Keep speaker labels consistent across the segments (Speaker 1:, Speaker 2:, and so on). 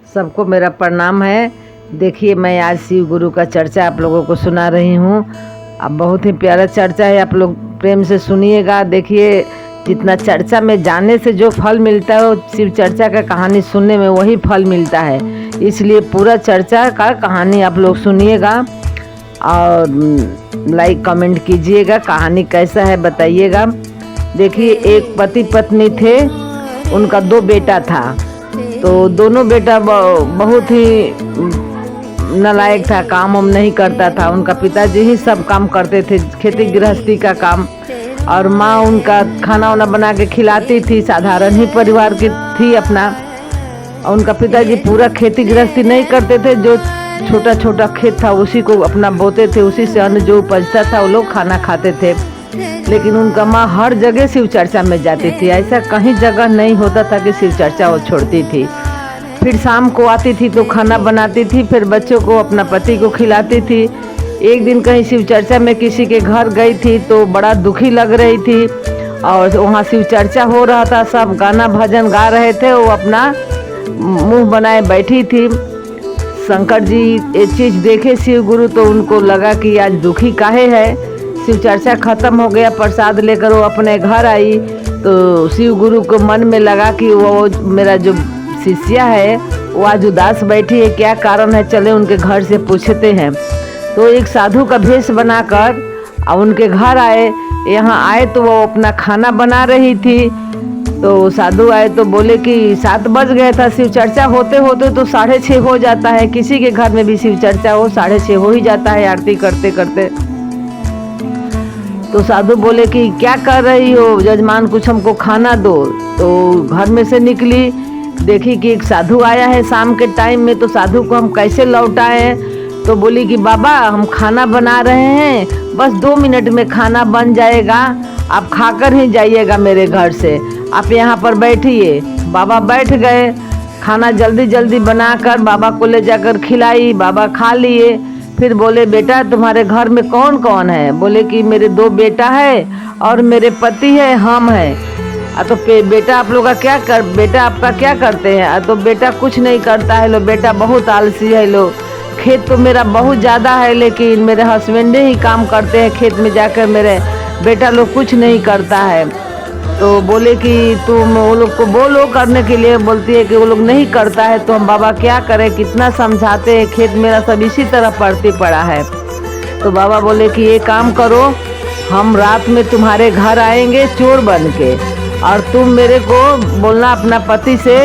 Speaker 1: सबको मेरा प्रणाम है। देखिए मैं आज शिव गुरु का चर्चा आप लोगों को सुना रही हूँ। अब बहुत ही प्यारा चर्चा है, आप लोग प्रेम से सुनिएगा। देखिए जितना चर्चा में जाने से जो फल मिलता है वो शिव चर्चा का कहानी सुनने में वही फल मिलता है। इसलिए पूरा चर्चा का कहानी आप लोग सुनिएगा और लाइक कमेंट कीजिएगा। कहानी कैसा है बताइएगा। देखिए एक पति पत्नी थे, उनका 2 बेटा था। तो दोनों बेटा बहुत ही नालायक था, काम हम नहीं करता था। उनका पिताजी ही सब काम करते थे, खेती गृहस्थी का काम, और माँ उनका खाना वाना बना के खिलाती थी। साधारण ही परिवार की थी अपना। उनका पिताजी पूरा खेती गृहस्थी नहीं करते थे, जो छोटा छोटा खेत था उसी को अपना बोते थे, उसी से अन्न जो उपजता था वो लोग खाना खाते थे। लेकिन उनका माँ हर जगह शिव चर्चा में जाती थी। ऐसा कहीं जगह नहीं होता था कि शिव चर्चा वो छोड़ती थी। फिर शाम को आती थी तो खाना बनाती थी, फिर बच्चों को अपना पति को खिलाती थी। एक दिन कहीं शिव चर्चा में किसी के घर गई थी तो बड़ा दुखी लग रही थी, और वहाँ शिव चर्चा हो रहा था, सब गाना भजन गा रहे थे। वो अपना मुंह बनाए बैठी थी। शंकर जी ये चीज़ देखे शिव गुरु, तो उनको लगा कि आज दुखी काहे है। शिव चर्चा खत्म हो गया, प्रसाद लेकर वो अपने घर आई। तो शिव गुरु को मन में लगा कि वो मेरा जो शिष्या है वो आज उदास बैठी है, क्या कारण है, चले उनके घर से पूछते हैं। तो एक साधु का भेष बनाकर उनके घर आए। यहाँ आए तो वो अपना खाना बना रही थी। तो साधु आए तो बोले कि 7 बज गया था, शिव चर्चा होते होते तो 6:30 हो जाता है। किसी के घर में भी शिव चर्चा हो 6:30 हो ही जाता है आरती करते करते। तो साधु बोले कि क्या कर रही हो जजमान, कुछ हमको खाना दो। तो घर में से निकली, देखी कि एक साधु आया है शाम के टाइम में। तो साधु को हम कैसे लौटाएं। तो बोली कि बाबा हम खाना बना रहे हैं, बस 2 मिनट में खाना बन जाएगा, आप खाकर ही जाइएगा मेरे घर से, आप यहाँ पर बैठिए। बाबा बैठ गए, खाना जल्दी जल्दी बनाकर बाबा को ले जाकर खिलाई। बाबा खा लिए। फिर बोले बेटा तुम्हारे घर में कौन कौन है। बोले कि मेरे 2 बेटा है और मेरे पति है, हम हैं। तो बेटा आप लोग का बेटा आपका क्या करते हैं। तो बेटा कुछ नहीं करता है लो, बेटा बहुत आलसी है लो, खेत तो मेरा बहुत ज़्यादा है लेकिन मेरे हस्बैंड ही काम करते हैं खेत में जाकर, मेरे बेटा लोग कुछ नहीं करता है। तो बोले कि तुम वो लोग को बोलो करने के लिए। बोलती है कि वो लोग नहीं करता है तो हम बाबा क्या करें, कितना समझाते हैं, खेत मेरा सब इसी तरह पड़ती पड़ा है। तो बाबा बोले कि ये काम करो, हम रात में तुम्हारे घर आएंगे चोर बन के, और तुम मेरे को बोलना अपना पति से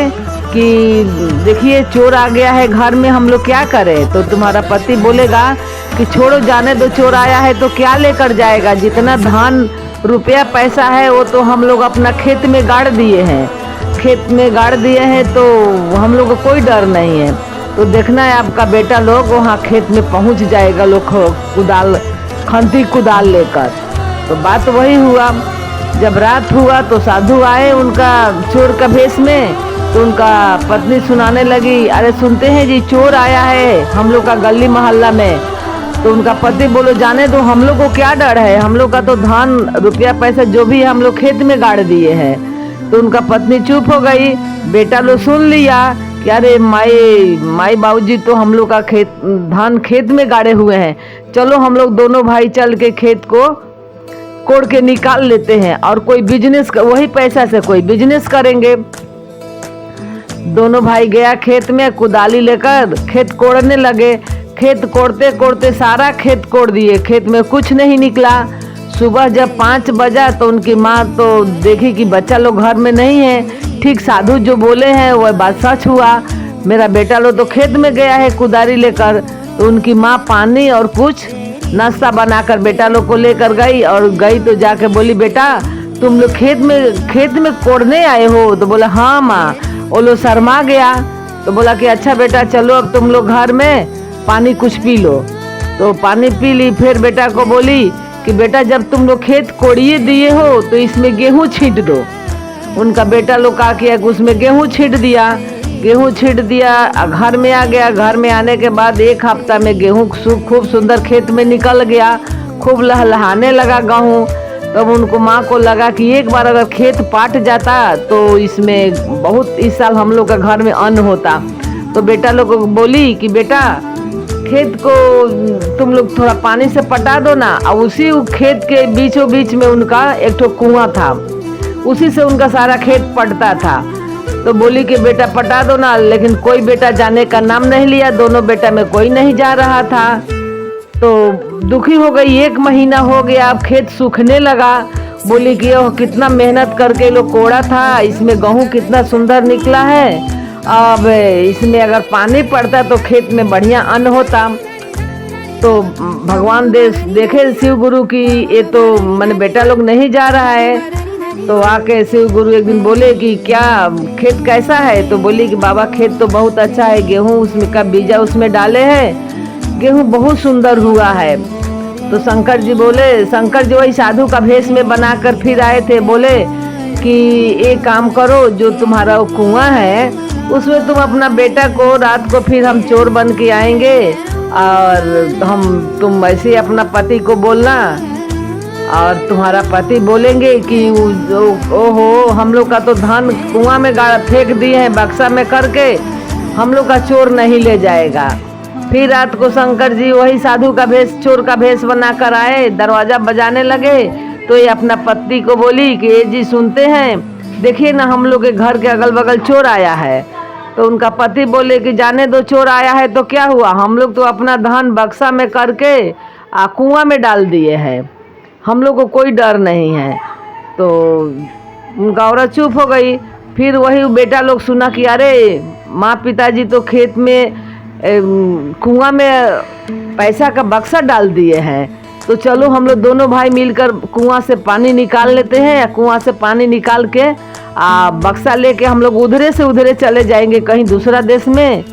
Speaker 1: कि देखिए चोर आ गया है घर में, हम लोग क्या करें। तो तुम्हारा पति बोलेगा कि छोड़ो जाने दो, चोर आया है तो क्या लेकर जाएगा, जितना धन रुपया पैसा है वो तो हम लोग अपना खेत में गाड़ दिए हैं, खेत में गाड़ दिए हैं, तो हम लोग को कोई डर नहीं है। तो देखना है आपका बेटा लोग वहाँ खेत में पहुँच जाएगा लोग कुदाल खंती कुदाल लेकर। तो बात वही हुआ। जब रात हुआ तो साधु आए उनका चोर का भेष में। तो उनका पत्नी सुनाने लगी, अरे सुनते हैं जी चोर आया है हम लोग का गली मोहल्ला में। तो उनका पति बोलो जाने दो, हम लोग को क्या डर है, हम लोग का तो धन रुपया पैसा जो भी है हम लोग खेत में गाड़ दिए हैं। तो उनका पत्नी चुप हो गई। बेटा लोग सुन लिया कि अरे माई बाबूजी तो हम लोग का धान खेत में गाड़े हुए हैं, चलो हम लोग दोनों भाई चल के खेत को कोड़ के निकाल लेते हैं और कोई बिजनेस, वही पैसा से कोई बिजनेस करेंगे। दोनों भाई गया खेत में, कुदाली लेकर खेत कोड़ने लगे। खेत कोड़ते कोड़ते सारा खेत कोड़ दिए, खेत में कुछ नहीं निकला। सुबह जब 5 बजा तो उनकी माँ तो देखी कि बच्चा लोग घर में नहीं है। ठीक साधु जो बोले हैं वह बात सच हुआ, मेरा बेटा लोग तो खेत में गया है कुदारी लेकर। तो उनकी माँ पानी और कुछ नाश्ता बनाकर बेटा लोग को लेकर गई, और गई तो जाके बोली बेटा तुम लोग खेत में कोड़ने आए हो। तो बोला हाँ माँ। वो लोग शर्मा गया। तो बोला कि अच्छा बेटा चलो अब तुम लोग घर में पानी कुछ पी लो। तो पानी पी ली। फिर बेटा को बोली कि बेटा जब तुम लोग खेत कोड़िए दिए हो तो इसमें गेहूँ छींट दो। उनका बेटा लोग का किया कि उसमें गेहूँ छींट दिया। गेहूँ छींट दिया, घर में आ गया। घर में आने के बाद 1 हफ्ता में गेहूँ खूब सुंदर खेत में निकल गया, खूब लहलहाने लगा गेहूँ। तब उनको माँ को लगा कि एक बार अगर खेत पाट जाता तो इसमें बहुत, इस साल हम लोग का घर में अन्न होता। तो बेटा लोग को बोली कि बेटा खेत को तुम लोग थोड़ा पानी से पटा दो ना। और उसी खेत के बीचों बीच में उनका एक ठो कुआं था, उसी से उनका सारा खेत पटता था। तो बोली कि बेटा पटा दो ना, लेकिन कोई बेटा जाने का नाम नहीं लिया, दोनों बेटा में कोई नहीं जा रहा था। तो दुखी हो गई, 1 महीना हो गया, अब खेत सूखने लगा। बोली कि ओह कितना मेहनत करके लोग कोड़ा था, इसमें गेहूँ कितना सुंदर निकला है, अब इसमें अगर पानी पड़ता तो खेत में बढ़िया अन्न होता। तो भगवान देखे शिव गुरु की ये तो मैंने बेटा लोग नहीं जा रहा है। तो आके शिव गुरु एक दिन बोले कि क्या खेत कैसा है? तो बोली कि बाबा खेत तो बहुत अच्छा है, गेहूँ उसमें का बीजा उसमें डाले हैं, गेहूँ बहुत सुंदर हुआ है। तो शंकर जी वही साधु का भेष में बनाकर फिर आए थे। बोले कि एक काम करो, जो तुम्हारा कुआं है उसमें तुम अपना बेटा को रात को फिर हम चोर बन के आएंगे और तुम ऐसे अपना पति को बोलना, और तुम्हारा पति बोलेंगे कि ओहो हम लोग का तो धान कुआं में फेंक दिए हैं बक्सा में करके, हम लोग का चोर नहीं ले जाएगा। फिर रात को शंकर जी वही साधु का भेष, चोर का भेष बनाकर आए, दरवाजा बजाने लगे। तो ये अपना पति को बोली कि ये जी सुनते हैं, देखिए ना हम लोग के घर के अगल बगल चोर आया है। तो उनका पति बोले कि जाने दो, चोर आया है तो क्या हुआ, हम लोग तो अपना धान बक्सा में करके कुआं में डाल दिए हैं, हम लोग को कोई डर नहीं है। तो उनका औरत चुप हो गई। फिर वही बेटा लोग सुना कि अरे माँ पिताजी तो खेत में कुआं में पैसा का बक्सा डाल दिए हैं, तो चलो हम लोग दोनों भाई मिलकर कुआं से पानी निकाल लेते हैं, या कुआं से पानी निकाल के बक्सा लेके हम लोग उधरे से उधरे चले जाएंगे कहीं दूसरा देश में,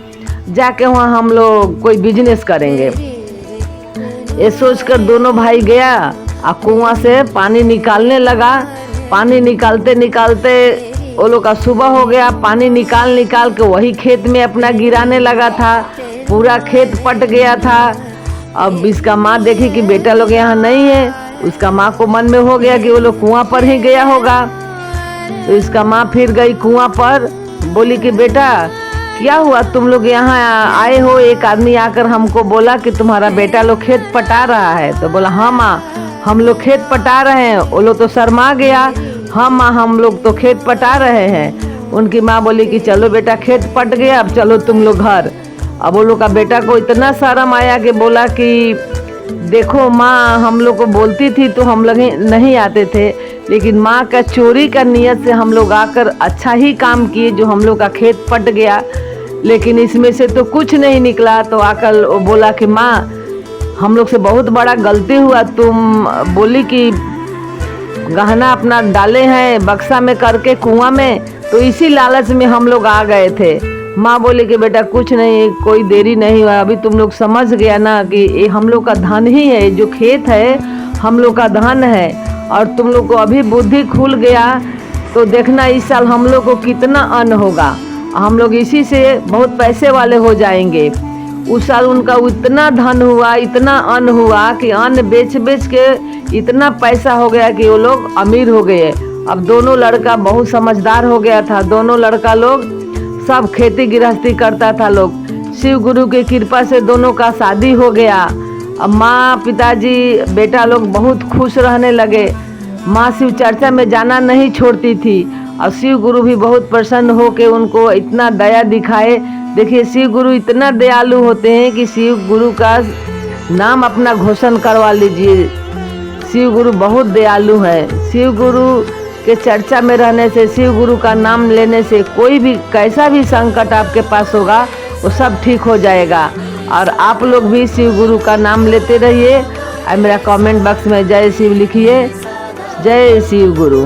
Speaker 1: जाके वहाँ हम लोग कोई बिजनेस करेंगे। ये सोचकर दोनों भाई गया और कुआं से पानी निकालने लगा। पानी निकालते निकालते वो लोग का सुबह हो गया। पानी निकाल के वही खेत में अपना गिराने लगा था, पूरा खेत पट गया था। अब इसका माँ देखी कि बेटा लोग यहाँ नहीं है, उसका माँ को मन में हो गया कि वो लोग कुआं पर ही गया होगा। तो इसका माँ फिर गई कुआं पर, बोली कि बेटा क्या हुआ, तुम लोग यहाँ आए हो, एक आदमी आकर हमको बोला कि तुम्हारा बेटा लोग खेत पटा रहा है। तो बोला हाँ माँ हम लोग खेत पटा रहे हैं। वो लोग तो शर्मा गया, हाँ माँ हम लोग तो खेत पटा रहे हैं। उनकी माँ बोली कि चलो बेटा खेत पट गया, अब चलो तुम लोग घर। अब वो लोग का बेटा को इतना शर्म आया कि बोला कि देखो माँ हम लोग को बोलती थी तो हम लोग नहीं आते थे, लेकिन माँ का चोरी का नियत से हम लोग आकर अच्छा ही काम किए जो हम लोग का खेत पट गया, लेकिन इसमें से तो कुछ नहीं निकला। तो आकर वो बोला कि माँ हम लोग से बहुत बड़ा गलती हुआ, तुम बोली कि गहना अपना डाले हैं बक्सा में करके कुआं में, तो इसी लालच में हम लोग आ गए थे। माँ बोली कि बेटा कुछ नहीं, कोई देरी नहीं हुआ, अभी तुम लोग समझ गया ना कि ये हम लोग का धन ही है, जो खेत है हम लोग का धन है, और तुम लोग को अभी बुद्धि खुल गया तो देखना इस साल हम लोग को कितना अन्न होगा, हम लोग इसी से बहुत पैसे वाले हो जाएंगे। उस साल उनका इतना धन हुआ, इतना अन्न हुआ कि अन्न बेच बेच के इतना पैसा हो गया कि वो लोग अमीर हो गए। अब दोनों लड़का बहुत समझदार हो गया था, दोनों लड़का लोग सब खेती गृहस्थी करता था लोग। शिव गुरु की कृपा से दोनों का शादी हो गया। अब माँ पिताजी बेटा लोग बहुत खुश रहने लगे। माँ शिव चर्चा में जाना नहीं छोड़ती थी, और शिव गुरु भी बहुत प्रसन्न हो के उनको इतना दया दिखाए। देखिए शिव गुरु इतना दयालु होते हैं कि शिव गुरु का नाम अपना घोषण करवा लीजिए। शिव गुरु बहुत दयालु है। शिव गुरु के चर्चा में रहने से, शिव गुरु का नाम लेने से कोई भी कैसा भी संकट आपके पास होगा वो सब ठीक हो जाएगा। और आप लोग भी शिव गुरु का नाम लेते रहिए। और मेरा कमेंट बॉक्स में जय शिव लिखिए। जय शिव गुरु।